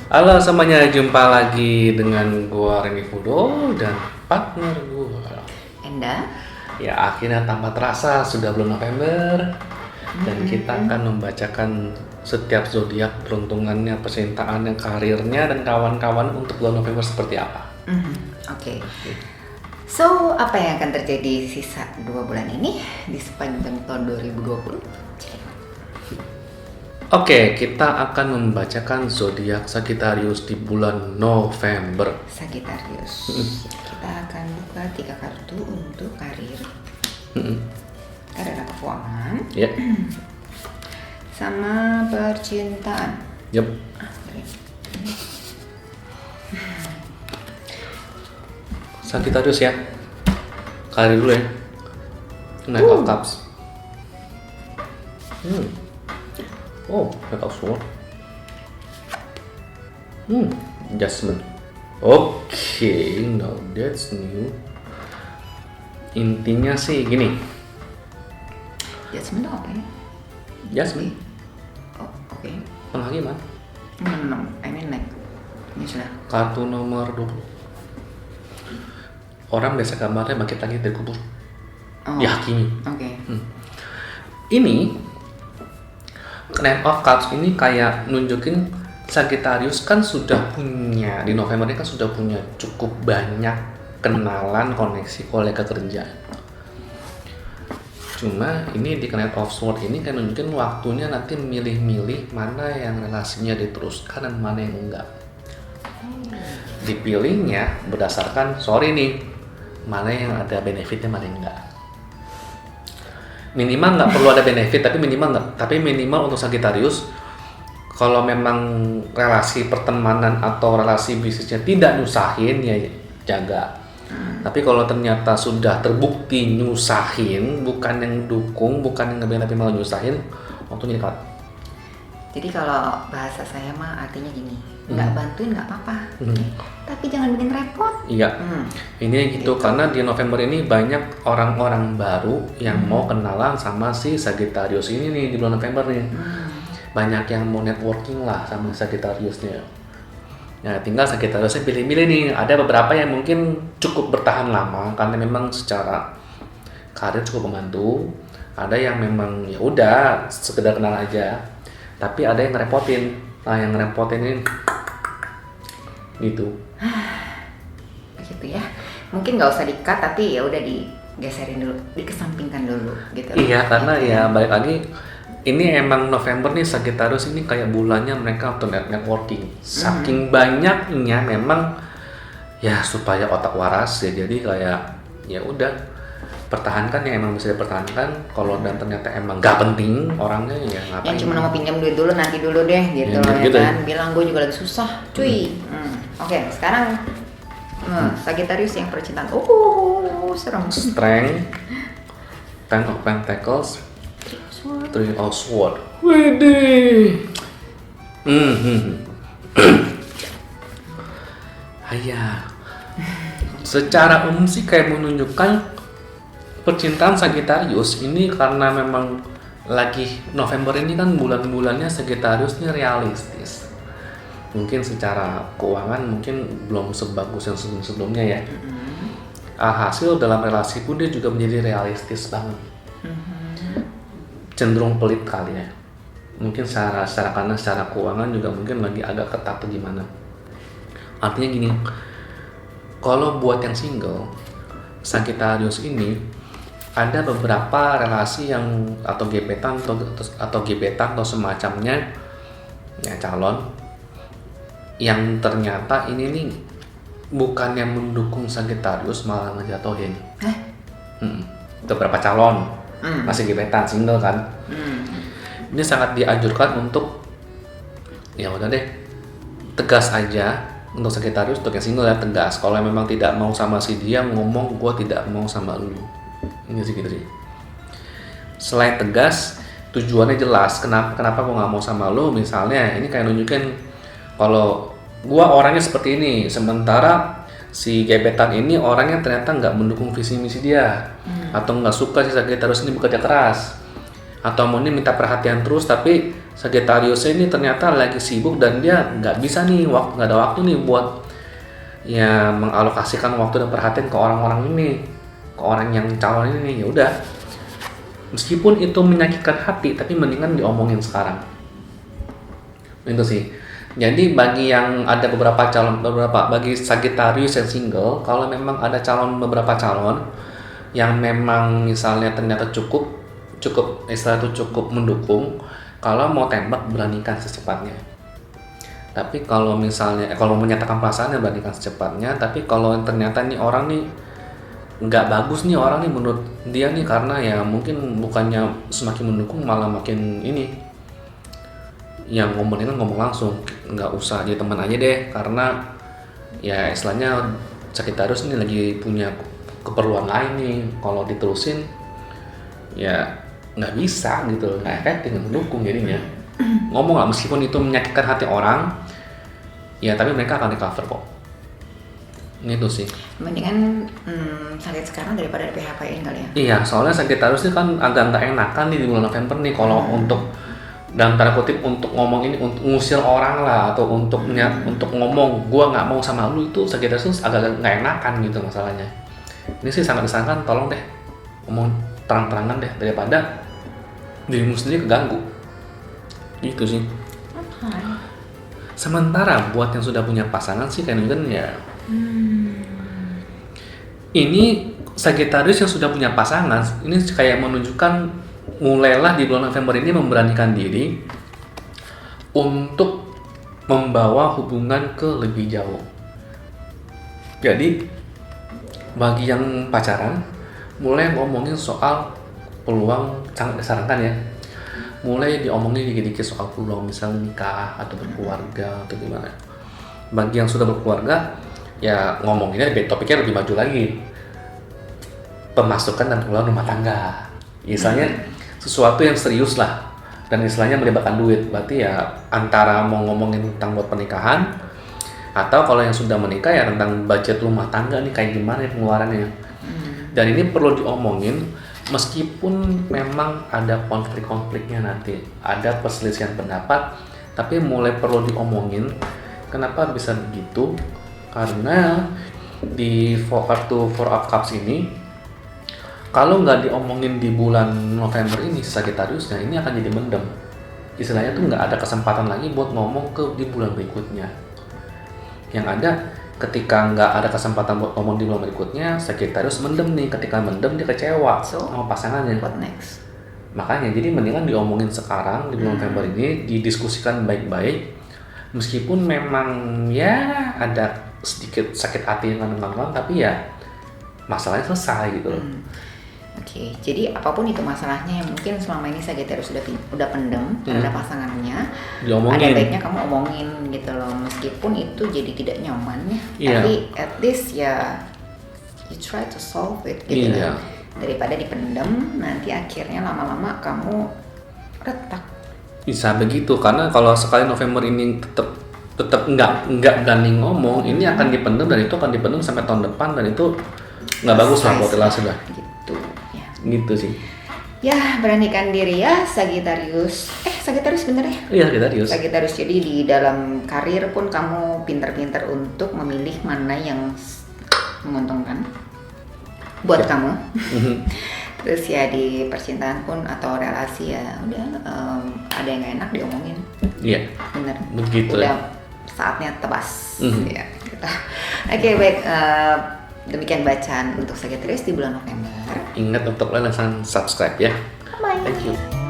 Halo semuanya, jumpa lagi dengan gua Reni Fudo dan partner gua. Enda? Ya akhirnya tanpa terasa sudah bulan November dan kita akan membacakan setiap zodiak peruntungannya, percintaannya, karirnya dan kawan-kawan untuk bulan November seperti apa. Oke. So, apa yang akan terjadi sisa 2 bulan ini di sepanjang tahun 2020? Oke, kita akan membacakan zodiak Sagittarius di bulan November. Sagittarius. Kita akan buka 3 kartu untuk karir. Karir atau keuangan. Ya. Sama percintaan. Yep. Sagittarius ya. Karir dulu ya. Knight of Cups. Oh, Knight of Swords. Adjustment. Okay, now that's new. Intinya sih gini. Judgment apa ya? Adjustment. Oh, oke. Penghakiman. No. I mean like, ini sudah. Kartu nomor 20. Orang biasa gambarnya bangkit lagi dari kubur. Oh. Dihakimi. Oke. Ini Knight of Cups ini kayak nunjukin Sagittarius kan sudah punya di November ini kan sudah punya cukup banyak kenalan, koneksi, kolega kerja. Cuma ini di Knight of Swords ini kan nunjukin waktunya nanti milih-milih mana yang relasinya diteruskan dan mana yang enggak. Dipilihnya berdasarkan mana yang ada benefitnya, mana yang enggak. Minimal nggak perlu ada benefit, tapi minimal untuk Sagittarius kalau memang relasi pertemanan atau relasi bisnisnya tidak nyusahin ya jaga. Tapi kalau ternyata sudah terbukti nyusahin, bukan yang dukung, bukan yang ngebelain tapi malah nyusahin, waktunya diklat. Jadi kalau bahasa saya mah artinya gini, nggak bantuin nggak apa-apa, tapi jangan bikin repot. Iya, ini gitu karena di November ini banyak orang-orang baru yang mau kenalan sama si Sagittarius ini nih di bulan November nih. Banyak yang mau networking lah sama Sagittariusnya. Nah, tinggal Sagittariusnya pilih-pilih nih. Ada beberapa yang mungkin cukup bertahan lama karena memang secara karir cukup membantu. Ada yang memang ya udah sekedar kenal aja. Tapi ada yang ngerepotin. Nah, yang ngerepotin ini gitu. Begitu ya. Mungkin nggak usah di-cut tapi ya udah digeserin dulu, dikesampingkan dulu gitu. Iya, karena ya balik lagi ini emang November nih Sagittarius ini kayak bulannya mereka untuk networking. Saking banyaknya memang ya supaya otak waras ya. Jadi kayak ya udah pertahankan yang emang bisa dipertahankan. Kalau dan ternyata emang gak penting orangnya ya ngapain. Yang cuma mau pinjam duit dulu nanti dulu deh gitu Ya, ya gitu kan. ya. Bilang gue juga lagi susah, cuy. Oke, sekarang Sagittarius yang percintaan. Serem. Strength, Ten of Pentacles, Three of Swords. Widih. Ayah. Secara umum sih kayak menunjukkan percintaan Sagittarius ini karena memang lagi November ini kan bulan-bulannya Sagittarius ini realistis. Mungkin secara keuangan mungkin belum sebagus yang sebelum-sebelumnya ya. Hasil dalam relasi pun dia juga menjadi realistis banget. Cenderung pelit kali ya. Mungkin karena secara keuangan juga mungkin lagi agak ketat atau gimana. Artinya gini, kalau buat yang single, Sagittarius ini ada beberapa relasi yang atau gebetan atau semacamnya ya calon yang ternyata ini nih bukan yang mendukung Sagittarius malah ngejatuhin. Beberapa calon masih gebetan single kan. Ini sangat dianjurkan untuk ya udah deh tegas aja untuk Sagittarius, untuk yang single ya tegas. Kalau memang tidak mau sama si dia ngomong gue tidak mau sama lu. Ini sih gitu sih. Selain tegas, tujuannya jelas. Kenapa gue nggak mau sama lo? Misalnya, ini kayak nunjukin kalau gue orangnya seperti ini, sementara si gebetan ini orangnya ternyata nggak mendukung visi misi dia, atau nggak suka si Sagittarius ini bekerja keras, atau mau ini minta perhatian terus tapi Sagittarius ini ternyata lagi sibuk dan dia nggak bisa nih, nggak ada waktu nih buat ya mengalokasikan waktu dan perhatian ke orang-orang ini, ke orang yang calon ini. Ya udah, meskipun itu menyakitkan hati, tapi mendingan diomongin sekarang. Itu sih. Jadi bagi yang ada bagi Sagittarius yang single, kalau memang ada beberapa calon yang memang misalnya ternyata cukup istilah itu cukup mendukung, kalau mau tembak beranikan secepatnya. Tapi kalau misalnya kalau menyatakan perasaannya beranikan secepatnya. Tapi kalau ternyata nih orang nih nggak bagus nih orang nih menurut dia nih, karena ya mungkin bukannya semakin mendukung malah makin ini, yang ngomongin ngomong langsung, nggak usah jadi teman aja deh, karena ya istilahnya Sagittarius ini lagi punya keperluan lain nih. Kalau diterusin ya nggak bisa gitu, nggak efektif, nggak mendukung jadinya. Ngomong lah, meskipun itu menyakitkan hati orang ya, tapi mereka akan di cover kok. Itu sih. Mendingan sakit sekarang daripada di PHP-in kali ya. Iya, soalnya Sagittarius ini kan agak nggak enakan nih di bulan November nih kalau untuk dalam tanda kutip untuk ngomong ini, untuk ngusir orang lah, atau untuk ngomong gua nggak mau sama lu, itu Sagittarius agak nggak enakan gitu masalahnya. Ini sih sangat disarankan, tolong deh ngomong terang-terangan deh, daripada dirimu sendiri keganggu. Gitu sih. Sementara buat yang sudah punya pasangan sih kan ya ini Sagittarius yang sudah punya pasangan ini kayak menunjukkan mulailah di bulan November ini memberanikan diri untuk membawa hubungan ke lebih jauh. Jadi bagi yang pacaran, mulai ngomongin soal peluang, sangat disarankan ya, mulai diomongin dikit-dikit soal peluang misal nikah atau berkeluarga atau gimana. Bagi yang sudah berkeluarga ya ngomonginnya topiknya lebih maju lagi, pemasukan dan pengeluaran rumah tangga, istilahnya sesuatu yang serius lah, dan istilahnya melibatkan duit. Berarti ya antara mau ngomongin tentang buat pernikahan, atau kalau yang sudah menikah ya tentang budget rumah tangga nih kayak gimana ya pengeluarannya. Dan ini perlu diomongin meskipun memang ada konflik-konfliknya nanti, ada perselisihan pendapat, tapi mulai perlu diomongin. Kenapa bisa begitu? Karena di kartu Four of Cups ini, kalau nggak diomongin di bulan November ini Sagittariusnya ini akan jadi mendem. Istilahnya tuh nggak ada kesempatan lagi buat ngomong di bulan berikutnya. Yang ada ketika nggak ada kesempatan buat ngomong di bulan berikutnya, Sagittarius mendem nih. Ketika mendem dia kecewa sama pasangannya. What next? Makanya jadi mendingan diomongin sekarang di bulan November ini, didiskusikan baik-baik. Meskipun memang ya ada sedikit sakit hati yang nganggang, tapi ya masalahnya selesai gitu loh. Oke, jadi apapun itu masalahnya yang mungkin selama ini Sagittarius udah pendem terhadap pasangannya, diomongin. Ada baiknya kamu omongin gitu loh, meskipun itu jadi tidak nyaman ya. Iya. Tapi at least ya you try to solve it gitu Iya. loh. Daripada dipendem, nanti akhirnya lama-lama kamu retak. Bisa begitu, karena kalau sekali November ini tetap nggak berani ngomong, ini akan dipendem, dan itu akan dipendem sampai tahun depan, dan itu nggak bagus lah buat relasi lah. Gitu ya. Gitu sih. Ya, beranikan diri ya Sagittarius. Sagittarius bener ya? Iya, Sagittarius. Sagittarius, jadi di dalam karir pun kamu pintar-pintar untuk memilih mana yang menguntungkan buat kamu. Terus ya di percintaan pun atau relasi ya udah ada yang gak enak diomongin. Iya. Bener. Begitu. Udah saatnya tebas. Ya, gitu. Oke, baik. Demikian bacaan untuk Sagittarius di bulan November. Ingat untuk kalian langsung subscribe ya. Bye. Thank you.